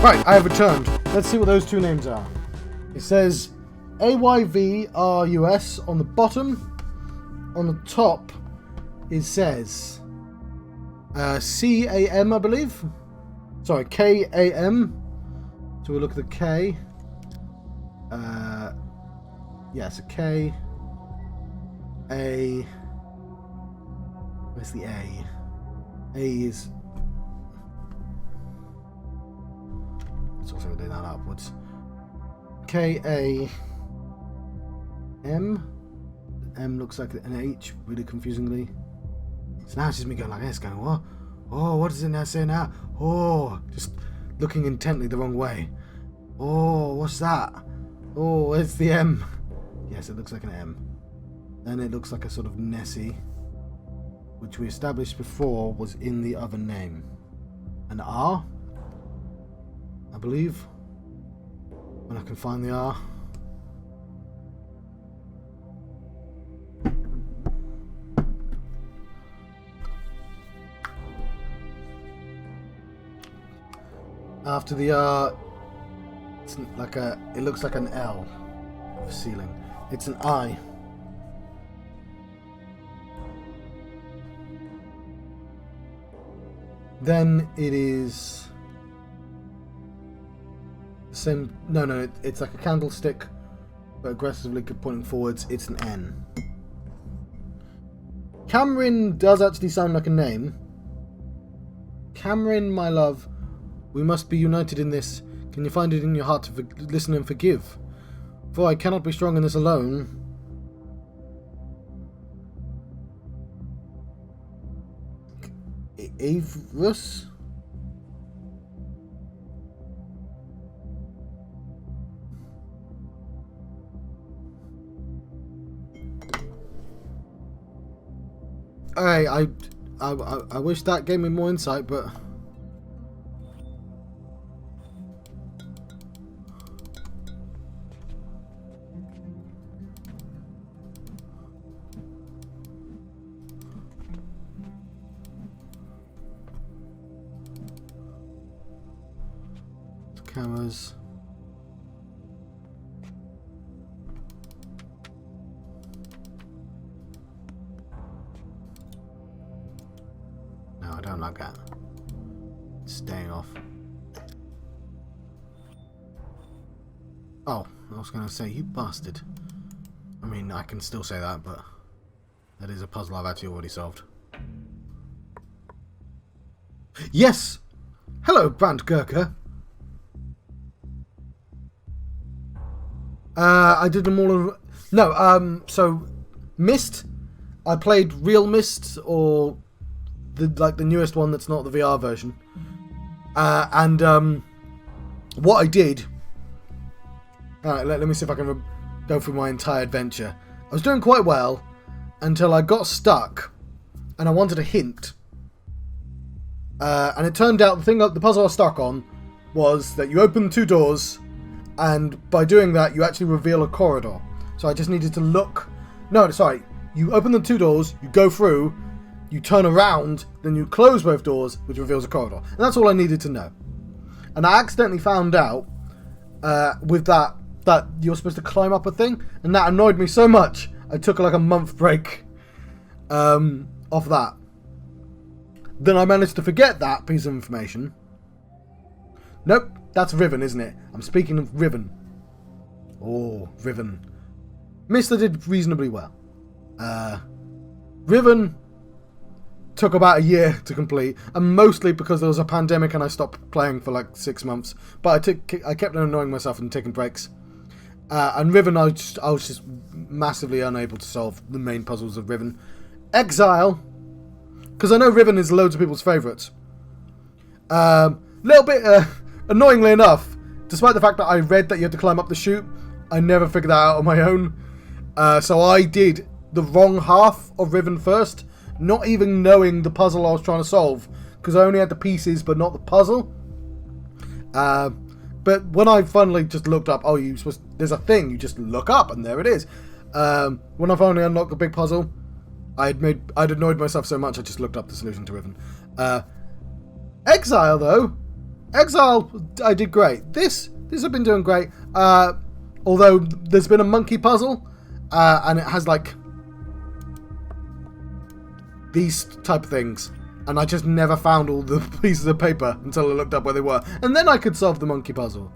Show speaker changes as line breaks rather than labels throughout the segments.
Right, I have returned. Let's see what those two names are. It says AYVRUS on the bottom. On the top, it says CAM, I believe. Sorry, KAM. So we'll look at the K. Yes, a K. A. Where's the A? A is. Let's also do that upwards. KAM. M looks like an H, really confusingly. So now it's just me going like this, going, what? Oh, what does it now say now? Oh, just looking intently the wrong way. Oh, what's that? Oh, it's the M. Yes, it looks like an M. Then it looks like a sort of Nessie, which we established before was in the other name. An R, I believe. When I can find the R. After the R, it's like a. It looks like an L of ceiling. It's an I. Then it is the same. No, it's like a candlestick, but aggressively pointing forwards. It's an N. Cameron does actually sound like a name. Cameron, my love. We must be united in this. Can you find it in your heart to listen and forgive? For I cannot be strong in this alone. Avrus? Alright, I wish that gave me more insight, but... Cameras. No, I don't like that. It's staying off. Oh, I was going to say, you bastard. I mean, I can still say that, but that is a puzzle I've actually already solved. Yes! Hello, Brand Gurkha. I did them all in... No, so... Myst. I played real Myst, or... the newest one that's not the VR version. What I did... Alright, let me see if I can go through my entire adventure. I was doing quite well, until I got stuck, and I wanted a hint. And it turned out the puzzle I was stuck on was that you open 2 doors... And by doing that, you actually reveal a corridor. So I just needed to look... No, sorry. You open the 2 doors, you go through, you turn around, then you close both doors, which reveals a corridor. And that's all I needed to know. And I accidentally found out with that you're supposed to climb up a thing. And that annoyed me so much, I took like a month break off that. Then I managed to forget that piece of information. Nope. That's Riven, isn't it? I'm speaking of Riven. Oh, Riven. Myst did reasonably well. Riven took about a year to complete, and mostly because there was a pandemic and I stopped playing for like 6 months. But I kept annoying myself and taking breaks. And Riven, I was just massively unable to solve the main puzzles of Riven. Exile, because I know Riven is loads of people's favourites. Little bit... Annoyingly enough, despite the fact that I read that you had to climb up the chute, I never figured that out on my own. So I did the wrong half of Riven first, not even knowing the puzzle I was trying to solve, because I only had the pieces but not the puzzle. But when I finally just looked up, there's a thing, you just look up and there it is. When I finally unlocked the big puzzle, I'd annoyed myself so much I just looked up the solution to Riven. Exile though. Exile, I did great. This I've been doing great. Although there's been a monkey puzzle, and it has like these type of things, and I just never found all the pieces of paper until I looked up where they were, and then I could solve the monkey puzzle.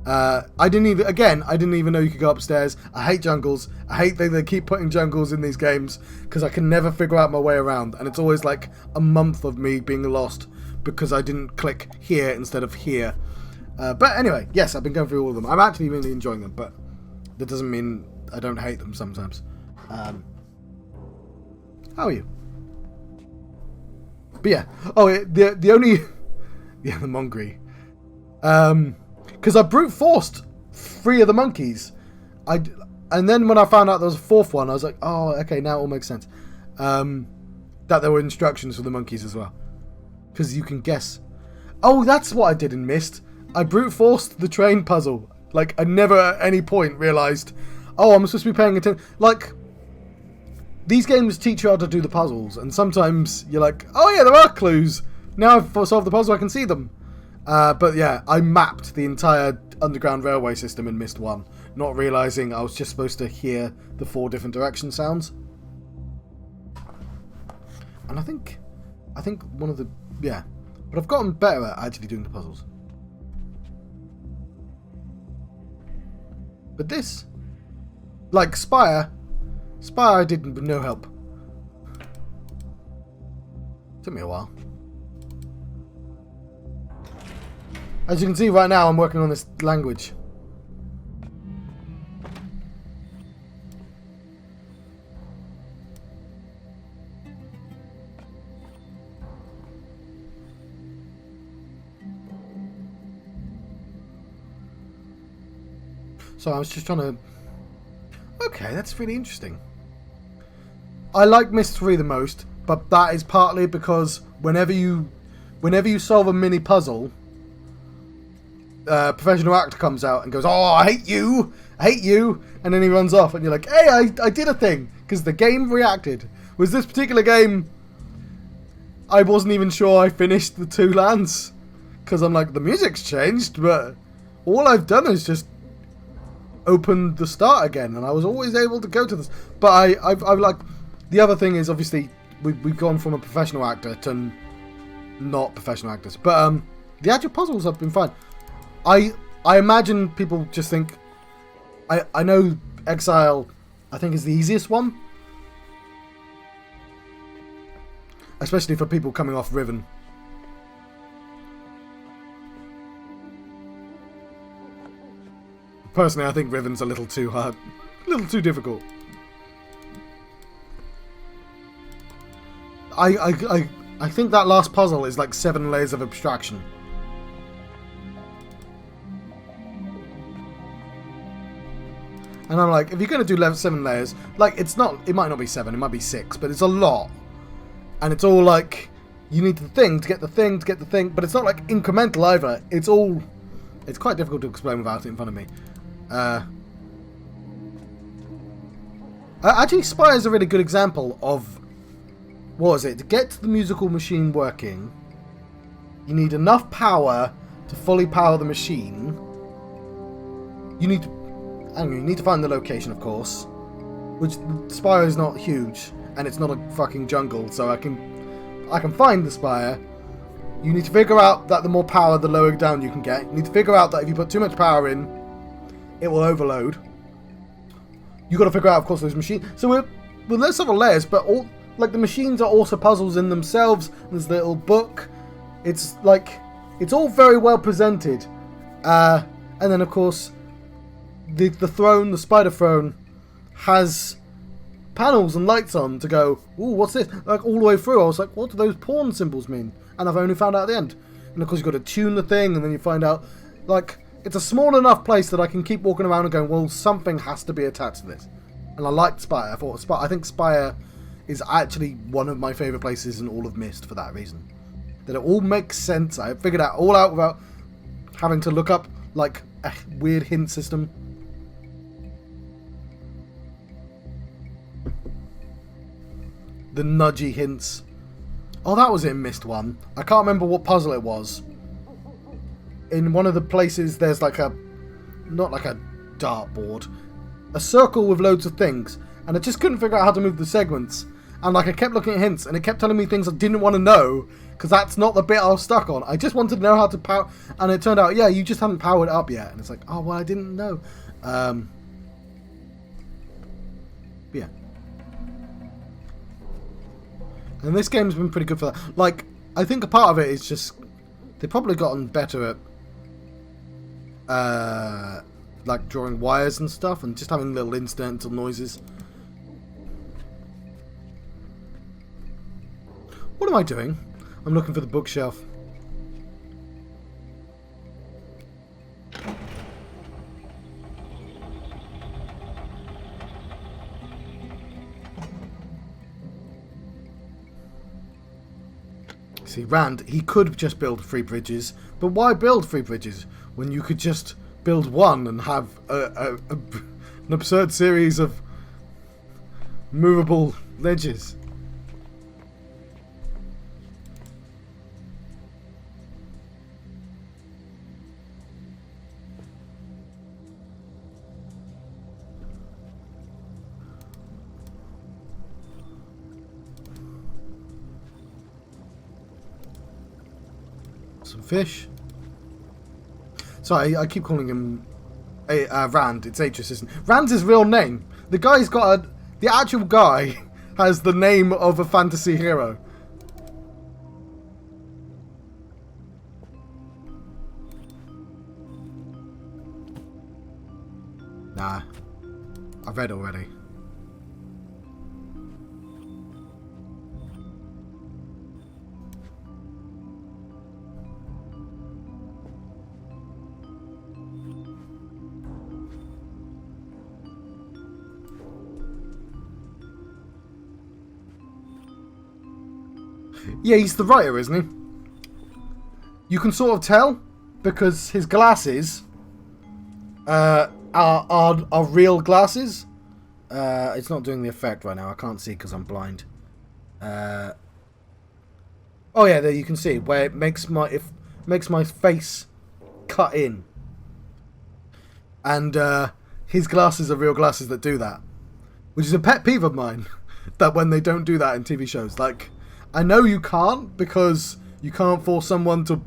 I didn't even know you could go upstairs. I hate jungles. I hate that they keep putting jungles in these games because I can never figure out my way around, and it's always like a month of me being lost because I didn't click here instead of here. But anyway, yes, I've been going through all of them. I'm actually really enjoying them, but that doesn't mean I don't hate them sometimes. How are you? But yeah, the only the Mongri. Because I brute forced 3 of the monkeys. And then when I found out there was a 4th one, I was like, oh, okay, now it all makes sense. That there were instructions for the monkeys as well. Because you can guess. Oh, that's what I did in Myst. I brute forced the train puzzle. Like, I never at any point realised, oh, I'm supposed to be paying attention. Like, these games teach you how to do the puzzles. And sometimes you're like, oh yeah, there are clues. Now I've solved the puzzle, I can see them. But yeah, I mapped the entire underground railway system in Myst 1, not realising I was just supposed to hear the 4 different direction sounds. And I think one of the... yeah. But I've gotten better at actually doing the puzzles. But this... like Spire I did with no help. Took me a while. As you can see right now, I'm working on this language. So I was just trying to... okay, that's really interesting. I like Myst 3 the most, but that is partly because whenever you solve a mini puzzle, professional actor comes out and goes, oh, I hate you, and then he runs off, and you're like, hey, I did a thing, because the game reacted. Was this particular game, I wasn't even sure I finished the 2 lands, because I'm like, the music's changed, but all I've done is just opened the start again, and I was always able to go to this. But I've like, the other thing is, obviously, we've gone from a professional actor to not professional actors, but the actual puzzles have been fine. I imagine people just think... I know Exile, I think, is the easiest one. Especially for people coming off Riven. Personally, I think Riven's a little too hard. A little too difficult. I think that last puzzle is like 7 layers of abstraction. And I'm like, if you're going to do 7 layers, like, it might not be 7, it might be 6, but it's a lot. And it's all like, you need the thing to get the thing to get the thing, but it's not like incremental either. It's quite difficult to explain without it in front of me. Actually, Spire is a really good example of, what is it? To get the musical machine working, you need enough power to fully power the machine. You need to find the location, of course, which Spire is not huge, and it's not a fucking jungle, so I can find the Spire. You need to figure out that the more power, the lower down you can get. You need to figure out that if you put too much power in, it will overload. You got to figure out, of course, those machines. So there's several layers, but all like the machines are also puzzles in themselves. There's the little book. It's like it's all very well presented, and then of course. The throne, the spider throne, has panels and lights on to go, ooh, what's this? Like, all the way through, I was like, what do those pawn symbols mean? And I've only found out at the end. And of course, you've got to tune the thing, and then you find out, like, it's a small enough place that I can keep walking around and going, well, something has to be attached to this. And I liked Spire. I think Spire is actually one of my favourite places in all of Myst for that reason. That it all makes sense. I figured it all out without having to look up, like, a weird hint system. The nudgy hints. Oh, that was in Myst 1. I can't remember what puzzle it was. in one of the places there's like a, not like a dartboard, a circle with loads of things, and I just couldn't figure out how to move the segments. And like I kept looking at hints, and it kept telling me things I didn't want to know, because that's not the bit I was stuck on. I just wanted to know how to power, and it turned out, yeah, you just haven't powered it up yet. And it's like, oh, well, I didn't know. Yeah. And this game's been pretty good for that. Like, I think a part of it is just, they've probably gotten better at, like, drawing wires and stuff, and just having little incidental noises. What am I doing? I'm looking for the bookshelf. See, Rand, he could just build 3 bridges, but why build 3 bridges when you could just build one and have an absurd series of movable ledges? Some fish. Sorry, I keep calling him Rand. It's Atris, isn't it? Rand's his real name. The guy's got a... The actual guy has the name of a fantasy hero. Nah. I've read already. Yeah, he's the writer, isn't he? You can sort of tell because his glasses are real glasses. It's not doing the effect right now. I can't see because I'm blind. Oh yeah, there you can see where it makes my face cut in, and his glasses are real glasses that do that, which is a pet peeve of mine. That when they don't do that in TV shows, like. I know you can't, because you can't force someone to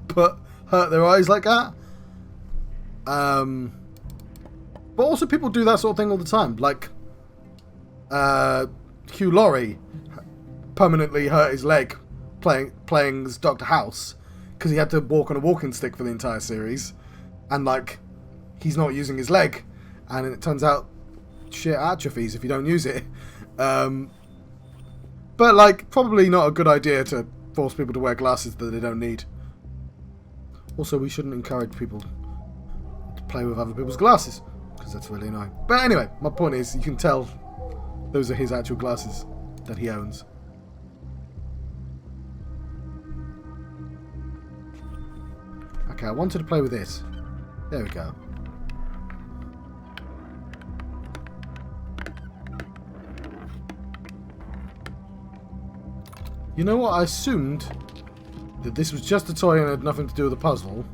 hurt their eyes like that. But also people do that sort of thing all the time. Like, Hugh Laurie permanently hurt his leg playing as Dr. House, because he had to walk on a walking stick for the entire series. And, like, he's not using his leg. And it turns out shit atrophies if you don't use it. But, like, probably not a good idea to force people to wear glasses that they don't need. Also, we shouldn't encourage people to play with other people's glasses, because that's really annoying. But anyway, my point is, you can tell those are his actual glasses that he owns. Okay, I wanted to play with this. There we go. You know what? I assumed that this was just a toy and had nothing to do with the puzzle.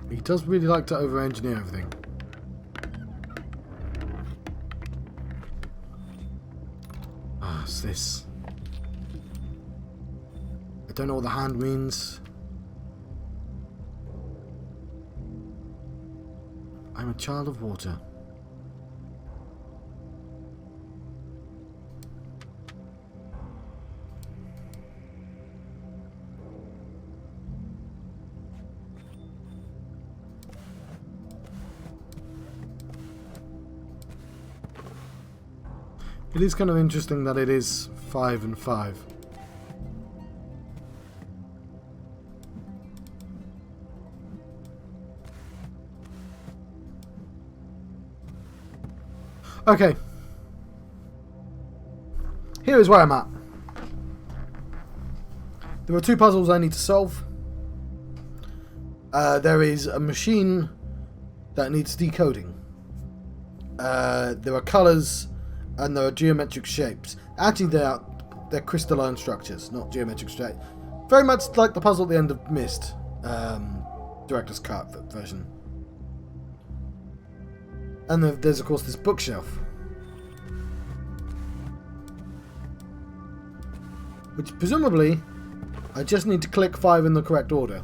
He does really like to over-engineer everything. What's this? I don't know what the hand means. I'm a child of water. It is kind of interesting that it is 5 and 5. Okay. Here is where I'm at. There are 2 puzzles I need to solve. There is a machine that needs decoding. There are colours and there are geometric shapes. Actually, they're crystalline structures, not geometric shapes. Very much like the puzzle at the end of Myst, director's cut version. And there's of course this bookshelf, which presumably I just need to click 5 in the correct order.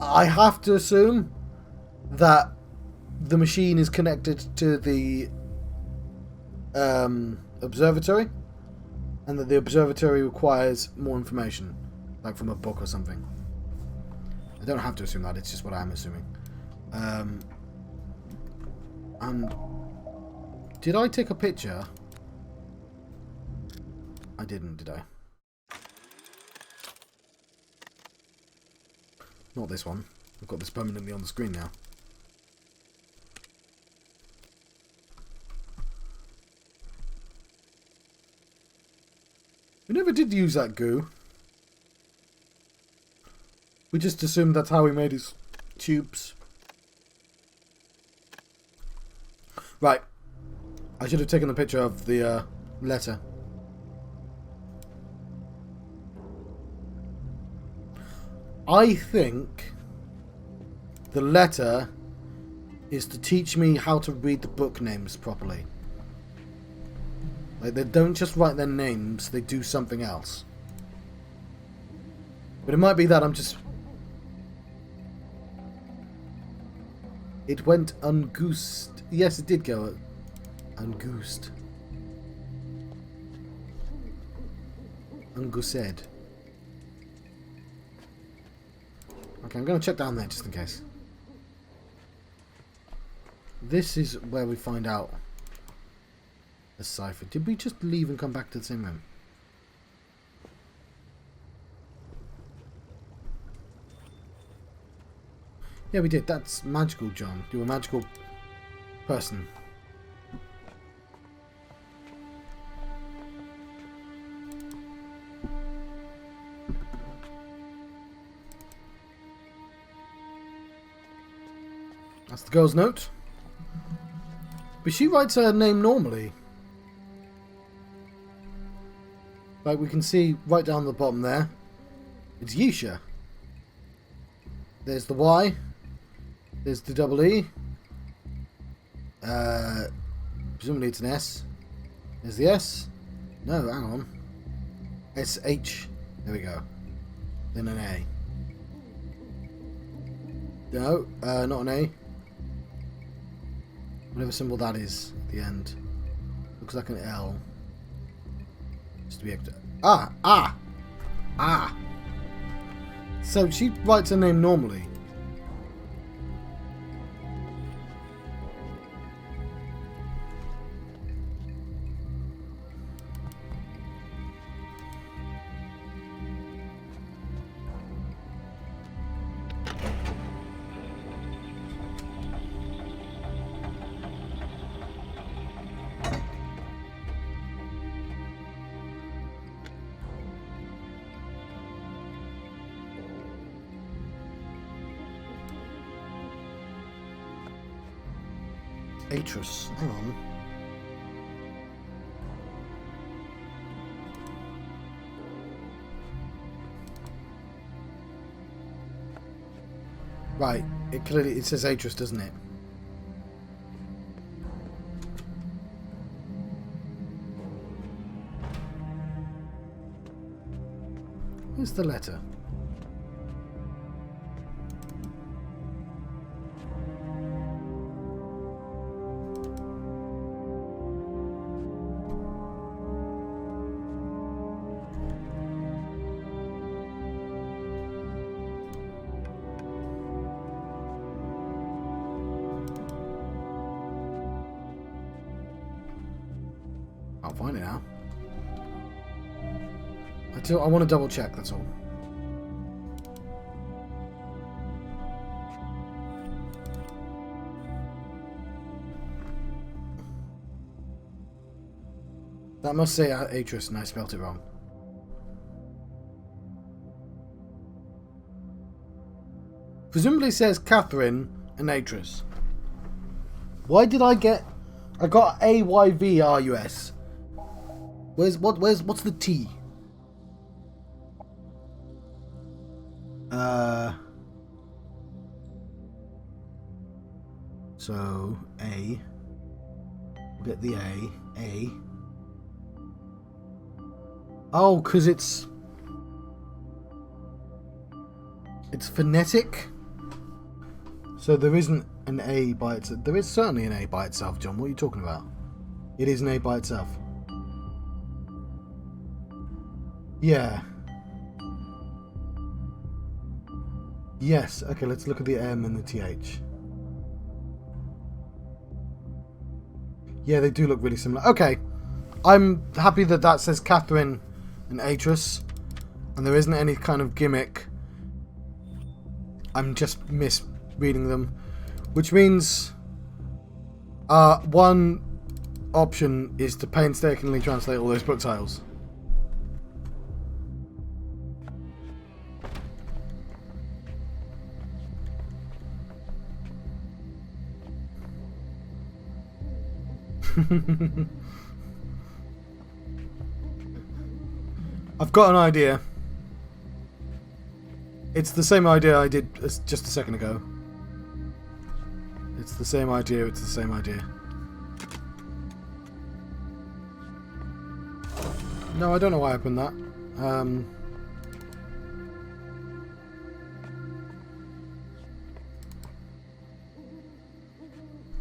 I have to assume that the machine is connected to the observatory, and that the observatory requires more information, like from a book or something. I don't have to assume that, it's just what I'm assuming. And did I take a picture? I didn't, did I? Not this one. I've got this permanently on the screen now. We never did use that goo. We just assumed that's how he made his tubes. Right. I should have taken a picture of the letter. I think the letter is to teach me how to read the book names properly. Like, they don't just write their names, they do something else. But it might be that I'm just... It went ungoosed. Yes, it did go ungoosed. Ungoosed. Okay, I'm going to check down there just in case. This is where we find out the cipher. Did we just leave and come back to the same room? Yeah, we did. That's magical, John. You're a magical person. That's the girl's note. But she writes her name normally. Like we can see right down the bottom there. It's Yisha. There's the Y. There's the double E. Presumably it's an S. There's the S. No, hang on. SH. There we go. Then an A. No, not an A. Whatever symbol that is at the end. Looks like an L. Just to be able to... Ah! So she writes her name normally. Atrus. Hang on. Right. It says Atrus, doesn't it? Where's the letter? I'll find it now. I want to double check, that's all. That must say Atris and I spelt it wrong. Presumably says Catherine and Atris. Why did I get... I got AYVRUS. What's the T? So A. We'll get the A. Oh, because it's phonetic. So there isn't an A by itself. There is certainly an A by itself, John. What are you talking about? It is an A by itself. Yeah. Yes. Okay, let's look at the M and the TH. Yeah, they do look really similar. Okay. I'm happy that that says Catherine and Atris. And there isn't any kind of gimmick. I'm just misreading them. Which means one option is to painstakingly translate all those book titles. I've got an idea. It's the same idea I did just a second ago. It's the same idea, it's the same idea. No, I don't know why I opened that.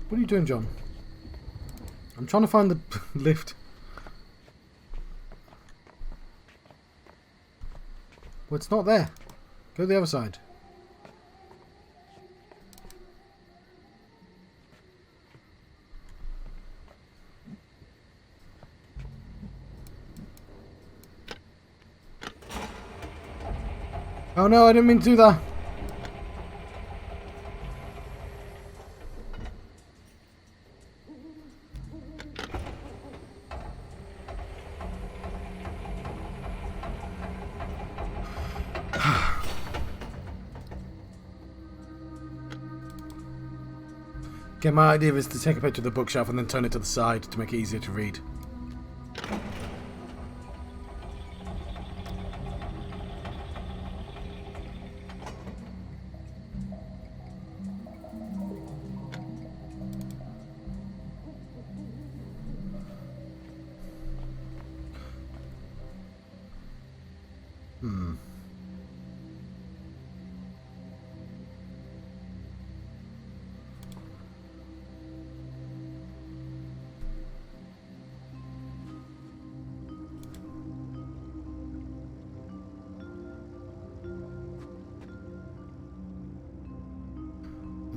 What are you doing, John? I'm trying to find the lift. Well, it's not there. Go to the other side. Oh no, I didn't mean to do that. Okay, my idea is to take a picture of the bookshelf and then turn it to the side to make it easier to read.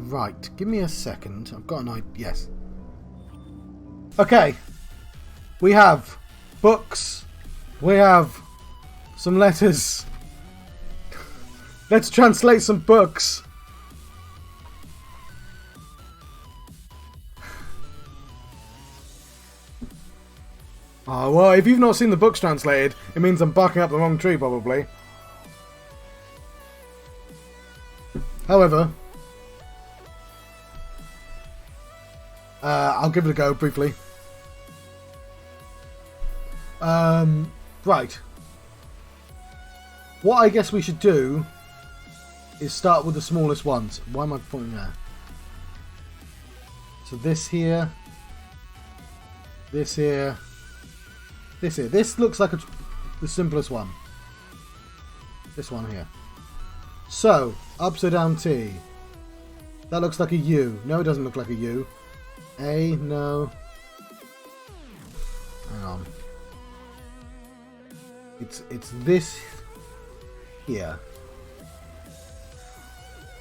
Right, give me a second. I've got an idea. Yes. Okay. We have books. We have some letters. Let's translate some books. Oh, well, if you've not seen the books translated, it means I'm barking up the wrong tree, probably. However... I'll give it a go briefly. Right. What I guess we should do is start with the smallest ones. Why am I pointing there? So this here. This here. This here. This looks like the simplest one. This one here. So, upside down T. That looks like a U. No, it doesn't look like a U. A, no. Hang on. It's this here.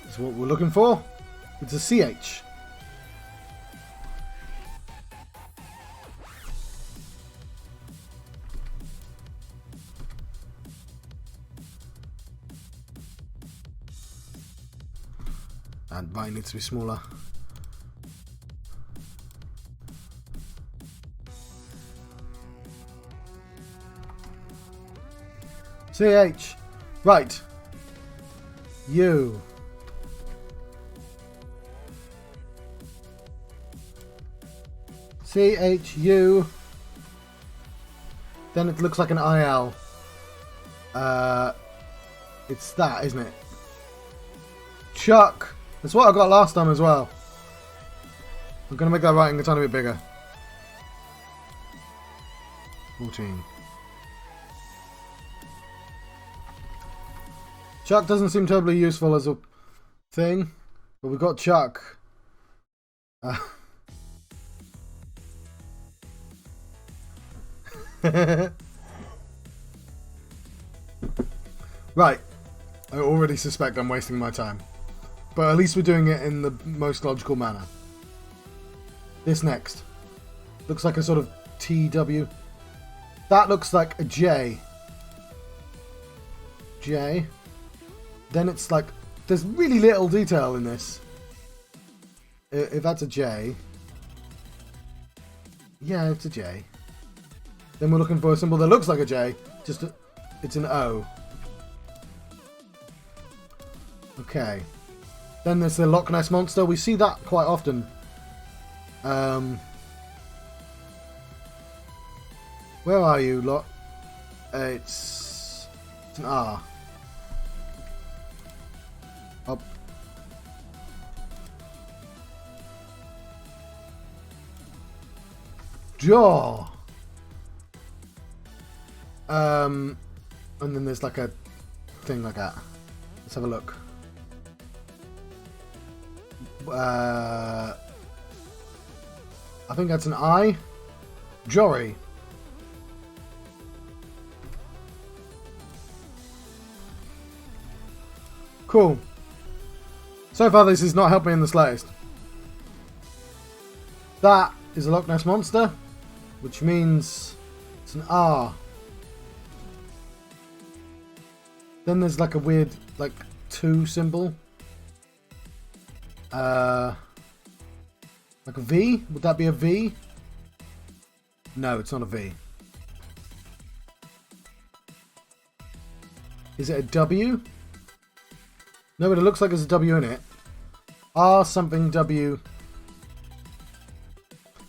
Is what we're looking for. It's a CH. And mine needs to be smaller. CH. Right. U. CHU. Then it looks like an IL. It's that, isn't it? Chuck. That's what I got last time as well. I'm going to make that writing a tiny bit bigger. 14. Chuck doesn't seem terribly useful as a thing, but we've got Chuck. Right. I already suspect I'm wasting my time. But at least we're doing it in the most logical manner. This next. Looks like a sort of TW. That looks like a J. J. Then it's like... There's really little detail in this. If that's a J... Yeah, it's a J. Then we're looking for a symbol that looks like a J. It's an O. Okay. Then there's the Loch Ness Monster. We see that quite often. Where are you, Lot? It's an R. Up. Jaw. And then there's like a thing like that. Let's have a look. I think that's an I. Jory. Cool. So far this is not helping in the slightest. That is a Loch Ness Monster, which means it's an R. Then there's like a weird, like, 2 symbol. Like a V? Would that be a V? No, it's not a V. Is it a W? No, but it looks like there's a W in it. R something W.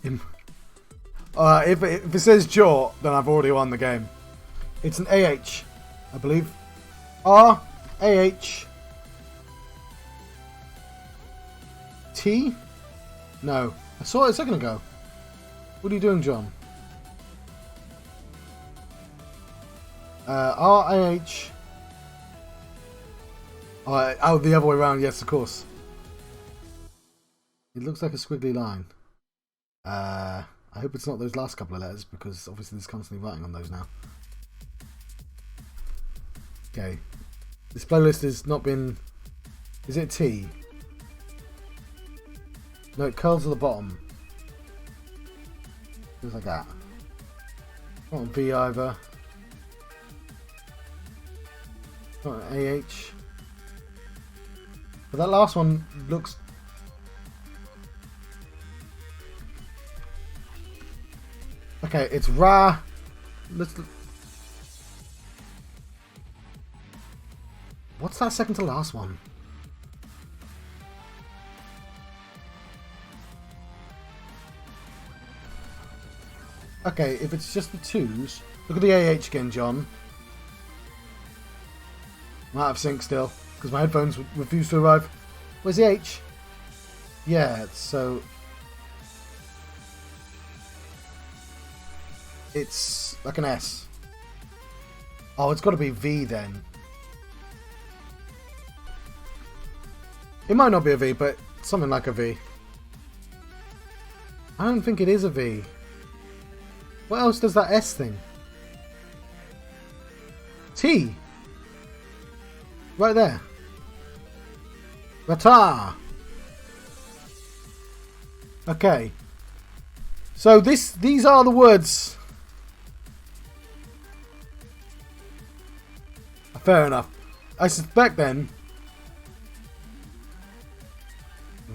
If it says jaw, then I've already won the game. It's an AH, I believe. R, AH, T? No. I saw it a second ago. What are you doing, John? R, AH. Oh, the other way around, yes, of course. It looks like a squiggly line. I hope it's not those last couple of letters, because obviously there's constantly writing on those now. Okay. This playlist has not been... Is it T? No, it curls to the bottom. Just like that. Not on V either. Not an AH. But that last one looks... Okay, it's Ra. Let's... What's that second to last one? Okay, if it's just the 2s... Look at the AH again, John. I'm out of sync still, because my headphones refuse to arrive. Where's the H? Yeah, so... It's like an S. Oh, it's got to be V then. It might not be a V, but something like a V. I don't think it is a V. What else does that S thing? T. Right there. Rata. Okay. So these are the words. Fair enough. I suspect then.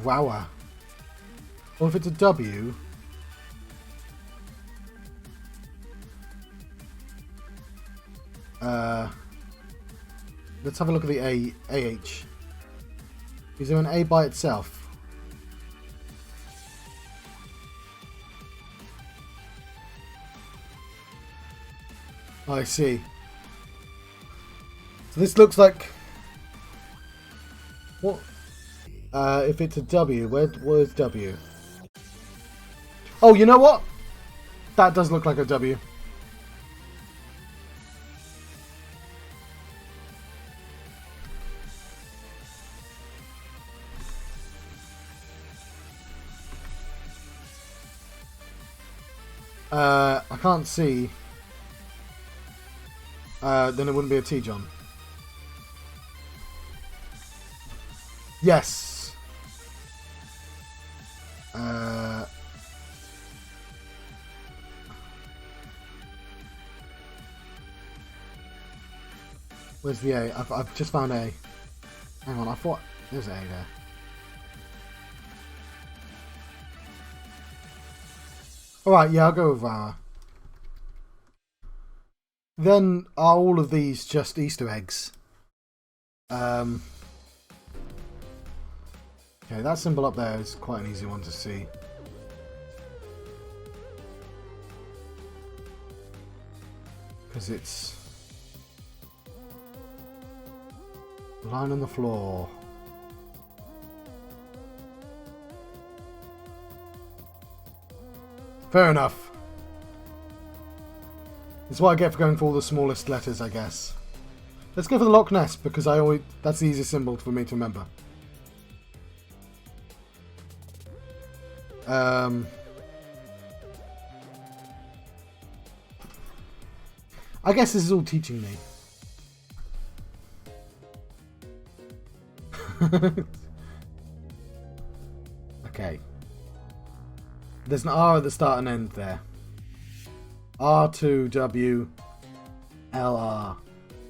Wower. Or if it's a W. let's have a look at the AH. Is there an A by itself? Oh, I see. So this looks like... What? If it's a W, where's W? Oh, you know what? That does look like a W. I can't see. Then it wouldn't be a T, John. Yes. Where's the A? I've just found A. Hang on, I thought there's A there. Alright, yeah, I'll go with Vara. Then are all of these just Easter eggs? Okay, that symbol up there is quite an easy one to see. Because it's line on the floor. Fair enough. That's what I get for going for all the smallest letters, I guess. Let's go for the Loch Ness, because that's the easiest symbol for me to remember. I guess this is all teaching me. Okay. There's an R at the start and end there. R2W LR.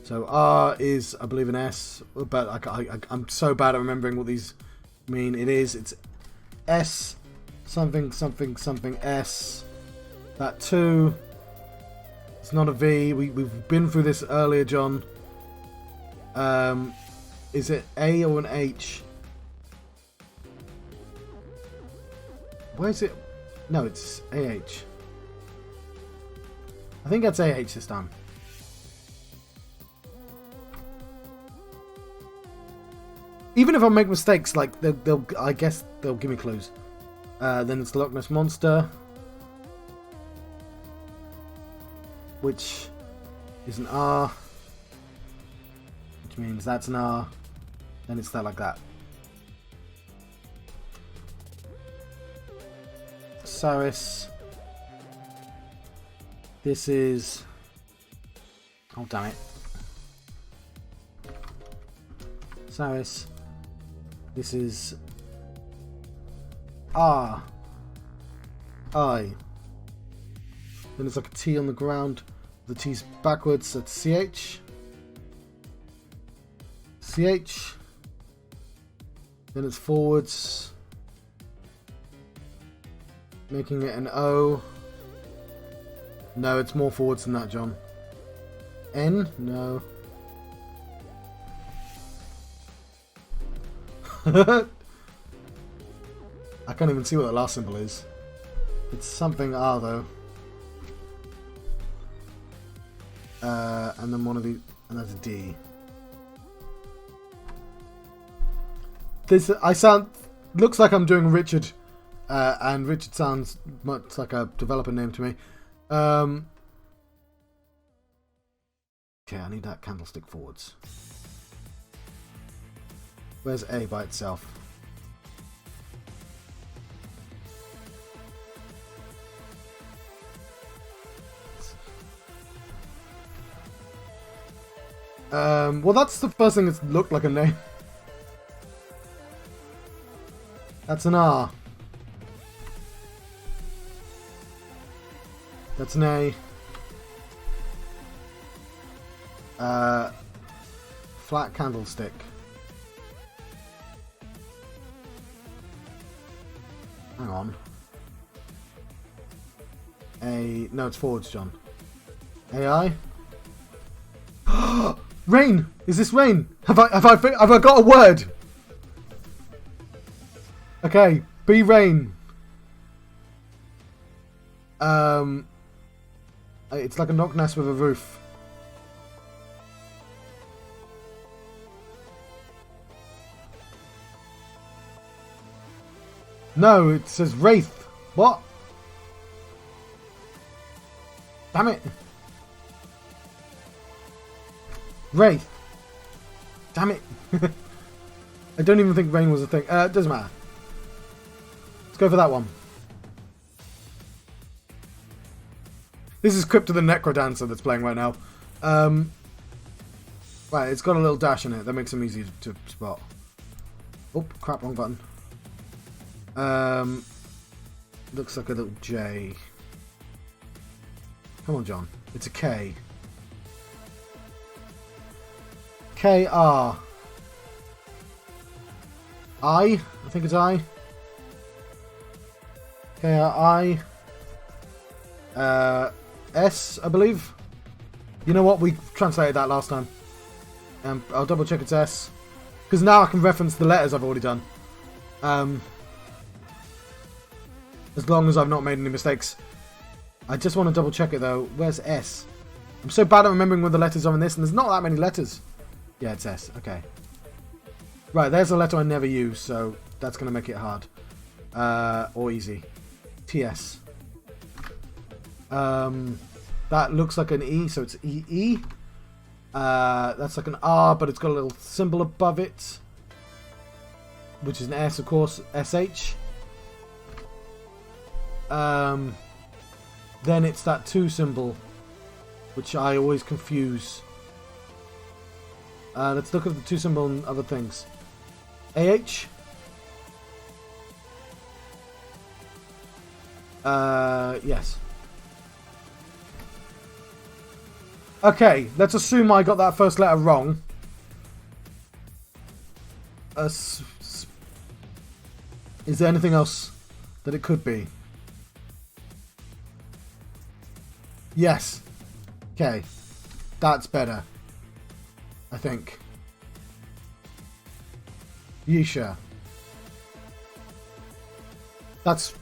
So R is, I believe, an S, but I'm so bad at remembering what these mean. It's S something something something S. That 2. It's not a V. We've been through this earlier, John. Is it A or an H? Where's it? No, it's AH. I think that's AH this time. Even if I make mistakes, like I guess they'll give me clues. Then it's the Loch Ness Monster, which is an R, which means that's an R. Then it's that like that. Saris. This is... Oh, damn it. Saris. This is... R. I. Then it's like a T on the ground. The T's backwards. That's CH. CH. Then it's forwards. Making it an O. No, it's more forwards than that, John. N? No. I can't even see what the last symbol is. It's something R, though. And then one of the... And that's a D. This... I sound... Looks like I'm doing Richard. And Richard sounds much like a developer name to me. Okay, I need that candlestick forwards. Where's A by itself? Well, that's the first thing that's looked like a name. That's an R. That's an A. Flat candlestick. Hang on. A... No, it's forwards, John. AI? Rain! Is this rain? Have I got a word? Okay, be rain. It's like a knock nest with a roof. No, it says wraith. What? Damn it. Wraith. Damn it. I don't even think rain was a thing. It doesn't matter. Let's go for that one. This is Crypt of the Necrodancer that's playing right now. Right, it's got a little dash in it. That makes him easy to spot. Oh, crap, wrong button. Looks like a little J. Come on, John. It's a K. K-R. I think it's I. K-R-I. S, I believe. You know what? We translated that last time. I'll double check it's S. Because now I can reference the letters I've already done. As long as I've not made any mistakes. I just want to double check it though. Where's S? I'm so bad at remembering what the letters are in this, and there's not that many letters. Yeah, it's S. Okay. Right, there's a letter I never use, so that's going to make it hard. Or easy. TS. That looks like an E, so it's EE. That's like an R, but it's got a little symbol above it. Which is an S, of course. SH. Then it's that 2 symbol, which I always confuse. Let's look at the 2 symbol and other things. AH. Yes. Okay, let's assume I got that first letter wrong. Is there anything else that it could be? Yes. Okay. That's better. I think. Yisha. That's...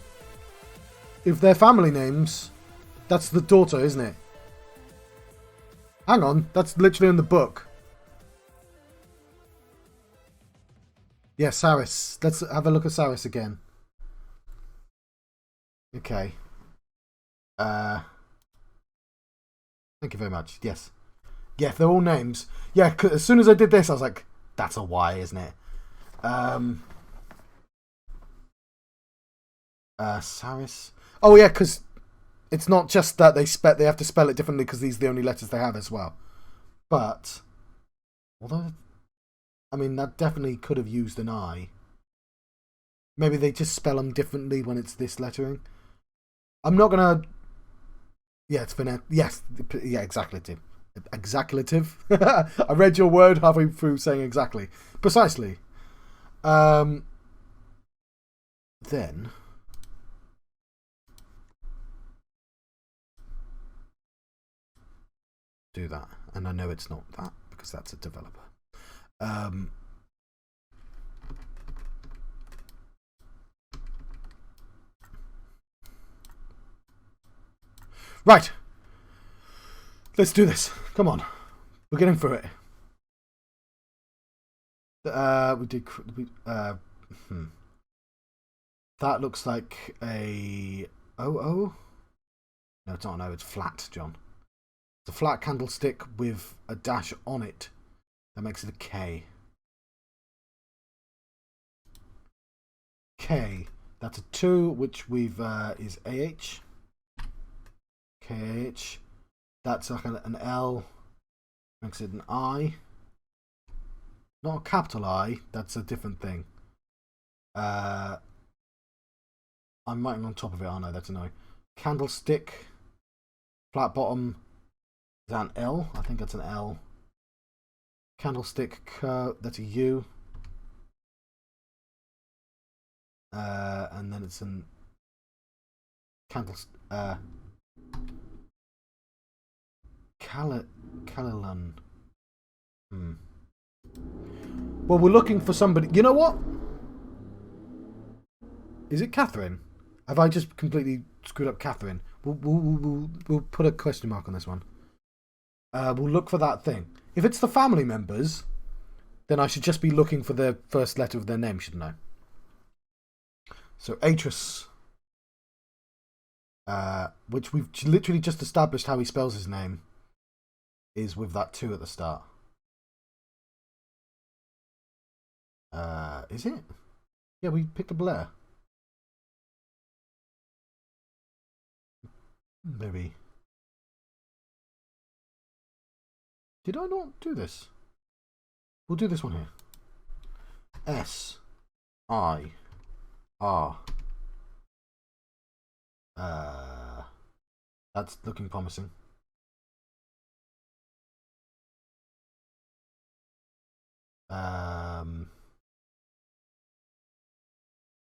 If they're family names, that's the daughter, isn't it? Hang on. That's literally in the book. Yeah, Saris. Let's have a look at Saris again. Okay. Thank you very much. Yes. Yeah, they're all names. Yeah, as soon as I did this, I was like, that's a Y, isn't it? Saris. Oh, yeah, because it's not just that they have to spell it differently because these are the only letters they have as well. But, although, I mean, that definitely could have used an I. Maybe they just spell them differently when it's this lettering. I'm not going to... Yeah, it's phonetic. Yes, yeah, exactly. Exactlative. I read your word halfway through saying exactly. Precisely. Then do that. And I know it's not that because that's a developer. Right. Let's do this. Come on. We're getting through it. We did... That looks like a... O? No, it's not an O. It's flat, John. It's a flat candlestick with a dash on it. That makes it a K. K. That's a 2, which we've... is AH. KH. That's like an L. Makes it an I. Not a capital I. That's a different thing. I'm writing on top of it, aren't I? That's an I. Candlestick. Flat bottom. Is that an L? I think that's an L. Candlestick. That's a U. And then it's an candlestick. Calilun. Hmm. Well, we're looking for somebody. You know what? Is it Catherine? Have I just completely screwed up Catherine? We'll put a question mark on this one. We'll look for that thing. If it's the family members, then I should just be looking for the first letter of their name, shouldn't I? So Atris, which we've literally just established how he spells his name, is with that 2 at the start. Is it? Yeah, we picked up a letter. Maybe. Did I not do this? We'll do this one here. S-I-R. That's looking promising.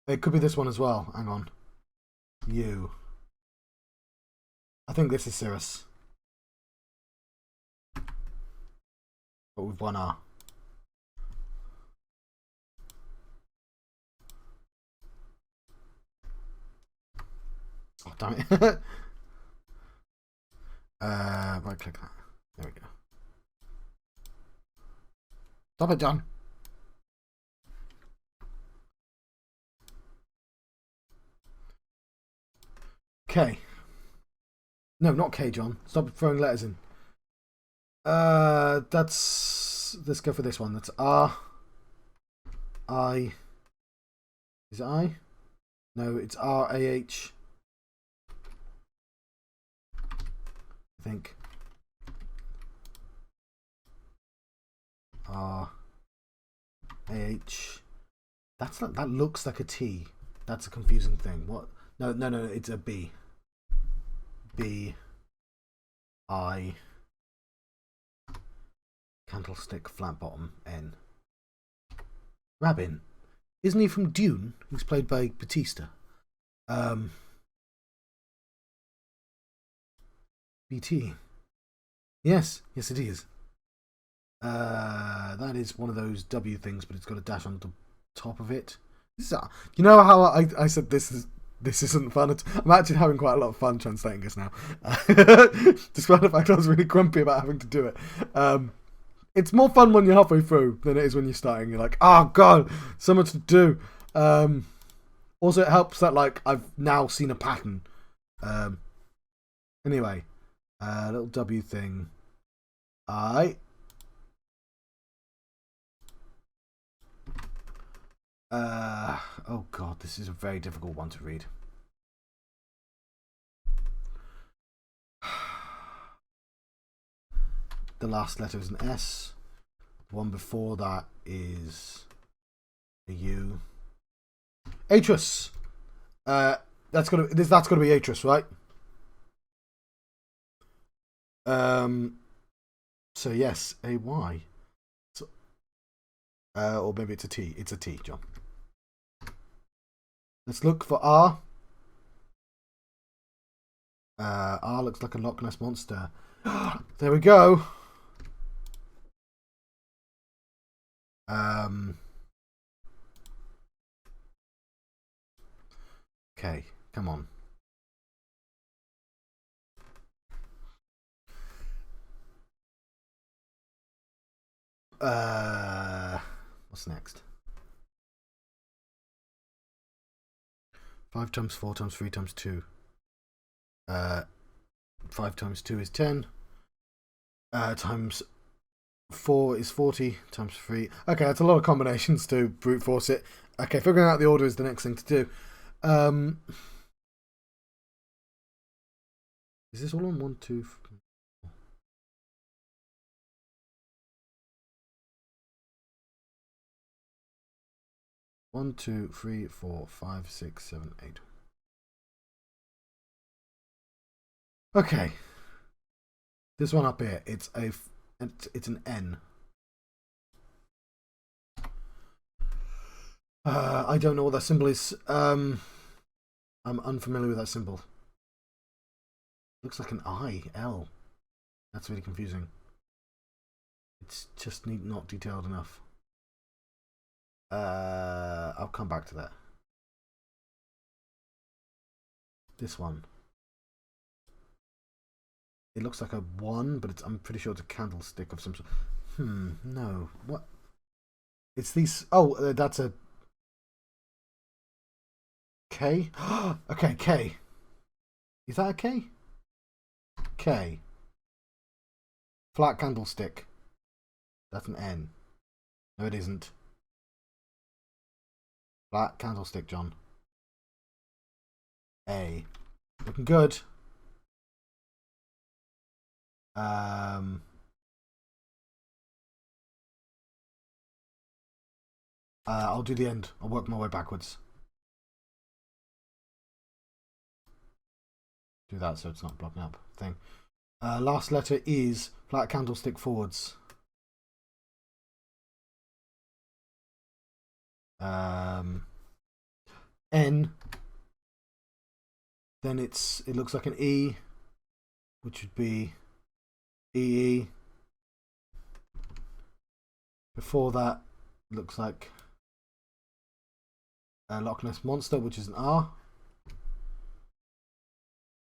It could be this one as well. Hang on. U. I think this is Cirrus. But with 1 R. Oh, damn it. Right click that. There we go. Stop it, John. K. No, not K, John. Stop throwing letters in. Let's go for this one. That's R. I. Is it I? No, it's R-A-H. I think. R-A-H. That looks like a T. That's a confusing thing. What? No, it's a B. B. I. Candlestick, flat bottom, N. Rabin. Isn't he from Dune? He's played by Batista. BT. Yes, it is. That is one of those W things, but it's got a dash on the top of it. You know how I said this isn't fun? I'm actually having quite a lot of fun translating this now. Despite the fact I was really grumpy about having to do it. It's more fun when you're halfway through than it is when you're starting. You're like, oh god, so much to do. Also, it helps that like I've now seen a pattern. Anyway, little W thing. Oh god, this is a very difficult one to read. The last letter is an S. The one before that is a U. Atris. That's gotta be Atris, right? So yes, a Y. So, or maybe it's a T. It's a T, John. Let's look for R. R looks like a Loch Ness monster. There we go. Okay, come on. What's next? 5 times 4 times 3 times 2. 5 times 2 is 10. Times 4 is 40. Times 3. Okay, that's a lot of combinations to brute force it. Okay, figuring out the order is the next thing to do. Is this all on 1, 2, 3? 1, 2, 3, 4, 5, 6, 7, 8. Okay. This one up here, it's an N. I don't know what that symbol is. I'm unfamiliar with that symbol. Looks like an I, L. That's really confusing. It's just not detailed enough. I'll come back to that. This one. It looks like a 1, but I'm pretty sure it's a candlestick of some sort. No. What? It's these. Oh, that's a K. Okay, K. Is that a K? K. Flat candlestick. That's an N. No, it isn't. Flat candlestick, John. A. Looking good. I'll do the end. I'll work my way backwards. Do that so it's not blocking up thing. Last letter is flat candlestick forwards. N. Then it looks like an E, which would be EE. Before that, looks like a Loch Ness Monster, which is an R.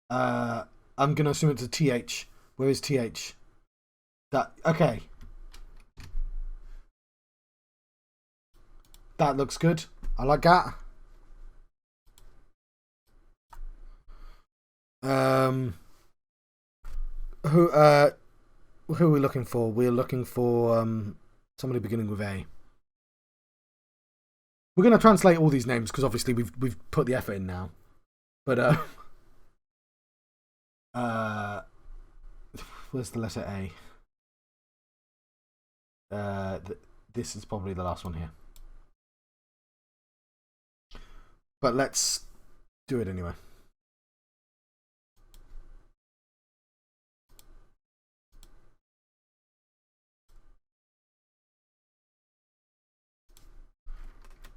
I'm gonna assume it's a TH. Where is TH? That okay. That looks good. I like that. Who are we looking for? We're looking for somebody beginning with A. We're gonna translate all these names because obviously we've put the effort in now. But where's the letter A? This is probably the last one here. But let's do it anyway.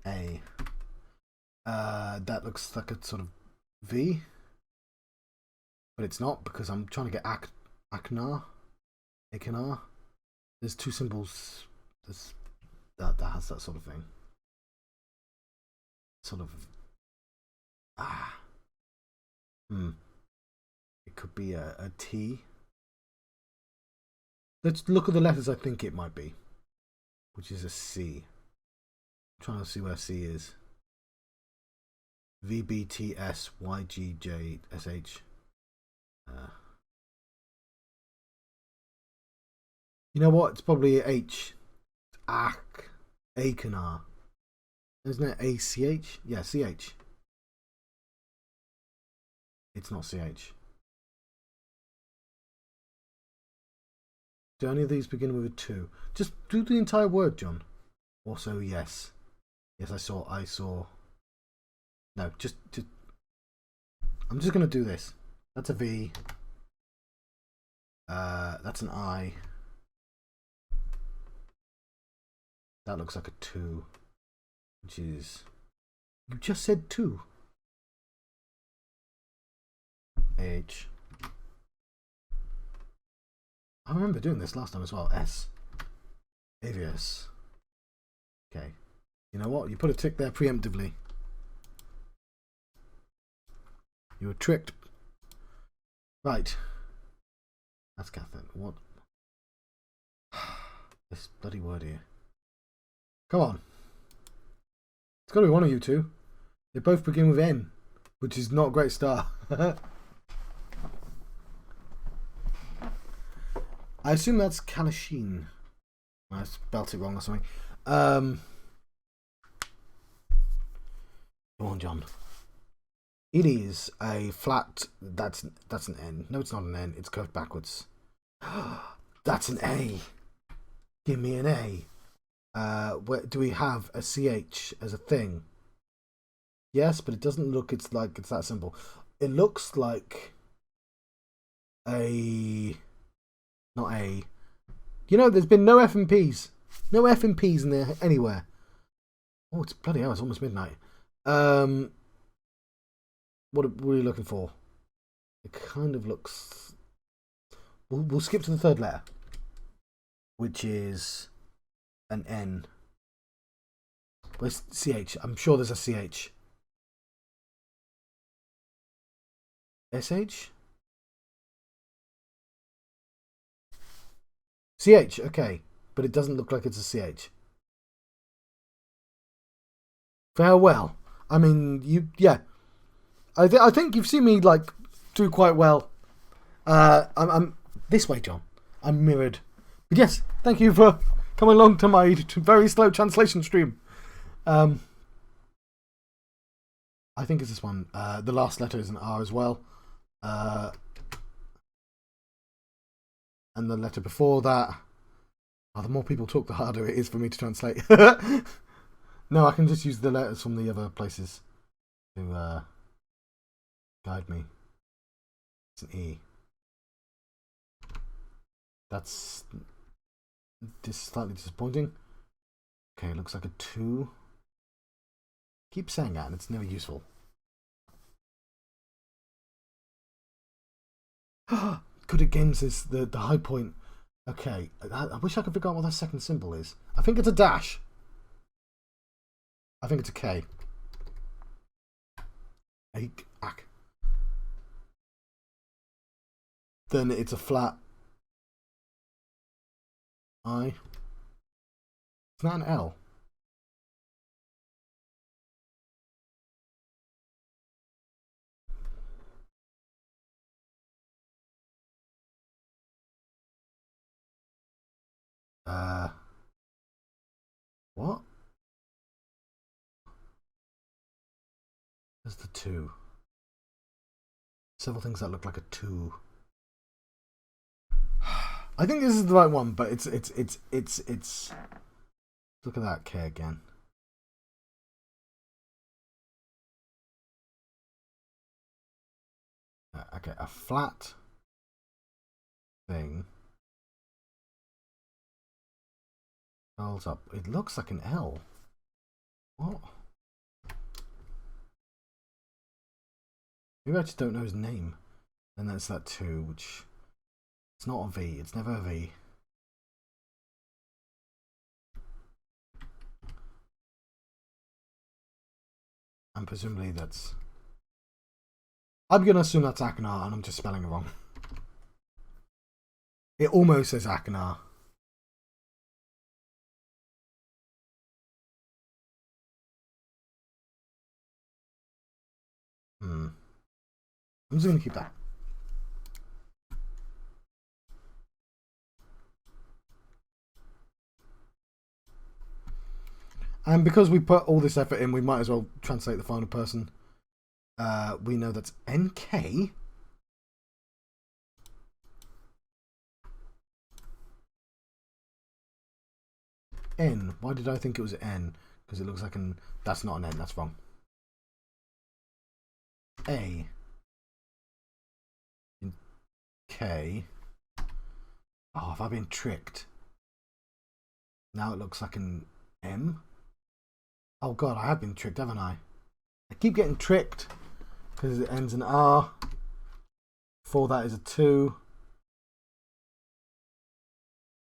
A. That looks like a sort of V. But it's not because I'm trying to get Aknar. There's two symbols that has that sort of thing. Sort of. It could be a T. Let's look at the letters I think it might be, which is a C. I'm trying to see where C is. VBTSYGJSH. You know what? It's probably a H. Akanar. Isn't it ACH? Yeah, CH. It's not CH. Do any of these begin with a 2? Just do the entire word, John. Also, yes. Yes, I saw. No, just. I'm just going to do this. That's a V. That's an I. That looks like a 2. Which is... You just said 2. H. I remember doing this last time as well. S. Avius. Okay. You know what? You put a tick there preemptively. You were tricked. Right. That's Catherine. What? This bloody word here. Come on. It's got to be one of you two. They both begin with N, which is not a great start. I assume that's Kalashin. I spelt it wrong or something. Come on, John. It is a flat. That's an N. No, it's not an N. It's curved backwards. That's an A. Give me an A. Where do we have a CH as a thing? Yes, but it doesn't look. It's like it's that simple. It looks like a. Not A. You know, there's been no F and P's. No F and P's in there anywhere. Oh, it's bloody hell. It's almost midnight. What are you looking for? It kind of looks... We'll skip to the third letter. which is an N. Where's CH? I'm sure there's a CH. SH? CH, okay. But it doesn't look like it's a CH. Farewell. I mean, yeah. I think you've seen me, like, do quite well. I'm this way, John. I'm mirrored. But yes, thank you for coming along to my very slow translation stream. I think it's this one. The last letter is an R as well. And the letter before that. The more people talk, the harder it is for me to translate. No, I can just use the letters from the other places to guide me. It's an E. That's slightly disappointing. Okay, looks like a 2. Keep saying that and it's never useful. Good at games is the high point. Okay, I wish I could figure out what that second symbol is. I think it's a dash. I think it's a K. Ack. Then it's a flat I. It's not an L. What? There's the 2. Several things that look like a 2. I think this is the right one, but it's look at that K again. Okay, a flat thing curls up. It looks like an L. What? Maybe I just don't know his name. And that's that 2, which it's not a V. It's never a V. And presumably that's... I'm going to assume that's Akinar, and I'm just spelling it wrong. It almost says Akinar. I'm just going to keep that. And because we put all this effort in, we might as well translate the final person. We know that's NK. N. Why did I think it was N? Because it looks like an... That's not an N, that's wrong. A. K. Oh, have I been tricked? Now it looks like an M. Oh god, I have been tricked, haven't I? I keep getting tricked because it ends in R. Before that is a 2,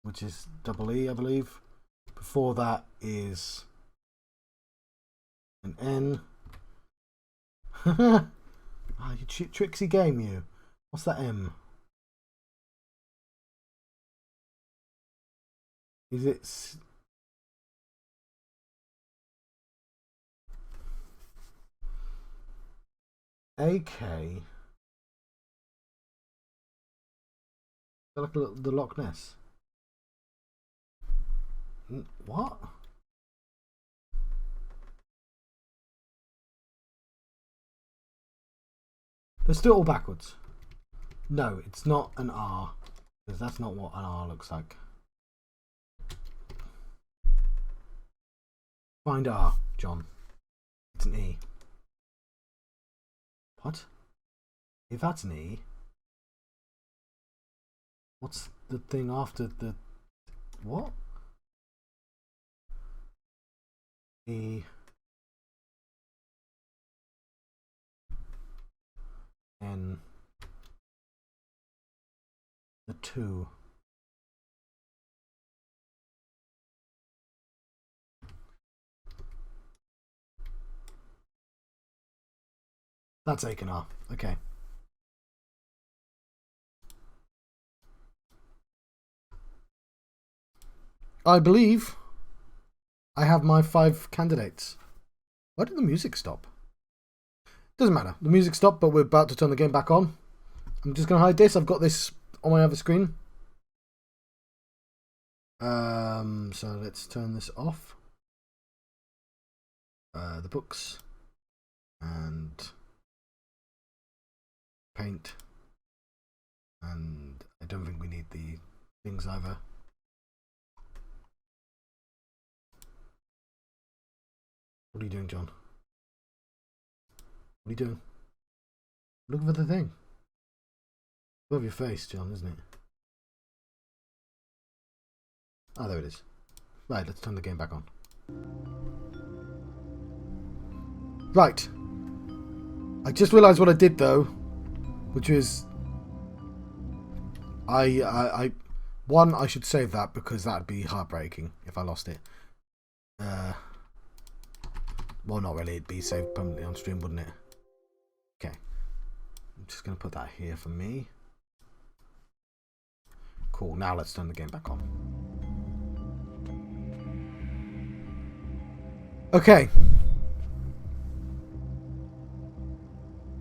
which is double E, I believe. Before that is an N. You tricksy game, you. What's that M? Is it... AK? Like the Loch Ness? What? Let's do it all backwards. No, it's not an R, because that's not what an R looks like. Find R, John. It's an E. What? If that's an E, what's the thing after the... What? E... N... The 2... That's Akenar. Okay. I believe I have my 5 candidates. Why did the music stop? Doesn't matter. The music stopped, but we're about to turn the game back on. I'm just going to hide this. I've got this on my other screen. So let's turn this off. The books. And paint. And I don't think we need the things either. What are you doing, John? What are you doing? Look for the thing. Above your face, John, isn't it? Ah, there it is. Right, let's turn the game back on. Right. I just realised what I did though, which is I should save that because that'd be heartbreaking if I lost it. Well, not really. It'd be saved permanently on stream, wouldn't it? Okay. I'm just going to put that here for me. Cool. Now let's turn the game back on. Okay.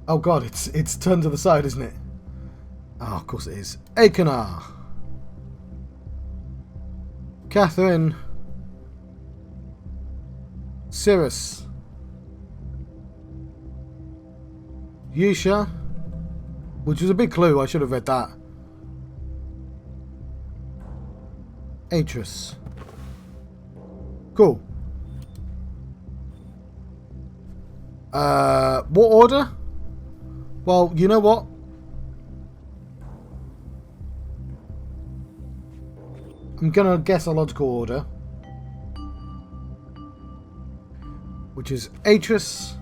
Oh god, it's turned to the side, isn't it? Oh, of course it is. Akenar. Catherine. Cirrus. Yusha, which was a big clue. I should have read that. Atris. Cool. What order? Well, you know what? I'm gonna guess a logical order, which is Atris,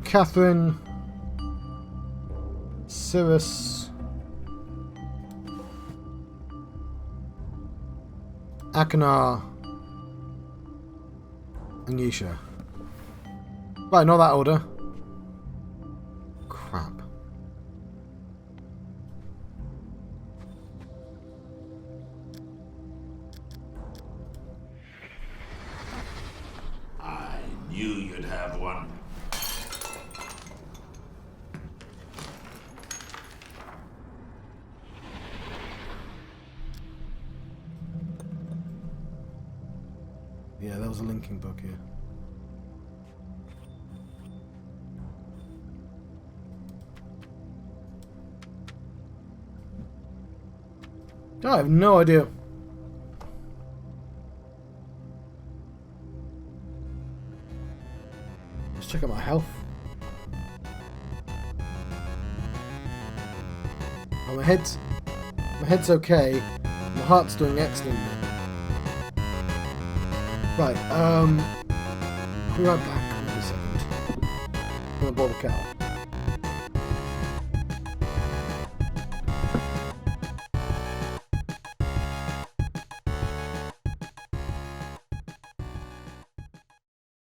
Catherine, Cirrus, Akenar, and Yusha. Right, not that order. Crap.
I knew you'd have one.
Yeah, there was a linking book here. I have no idea. Let's check out my health. Oh, my head's okay. My heart's doing excellent. Right, be right back. Wait a second. I'm gonna boil the kettle.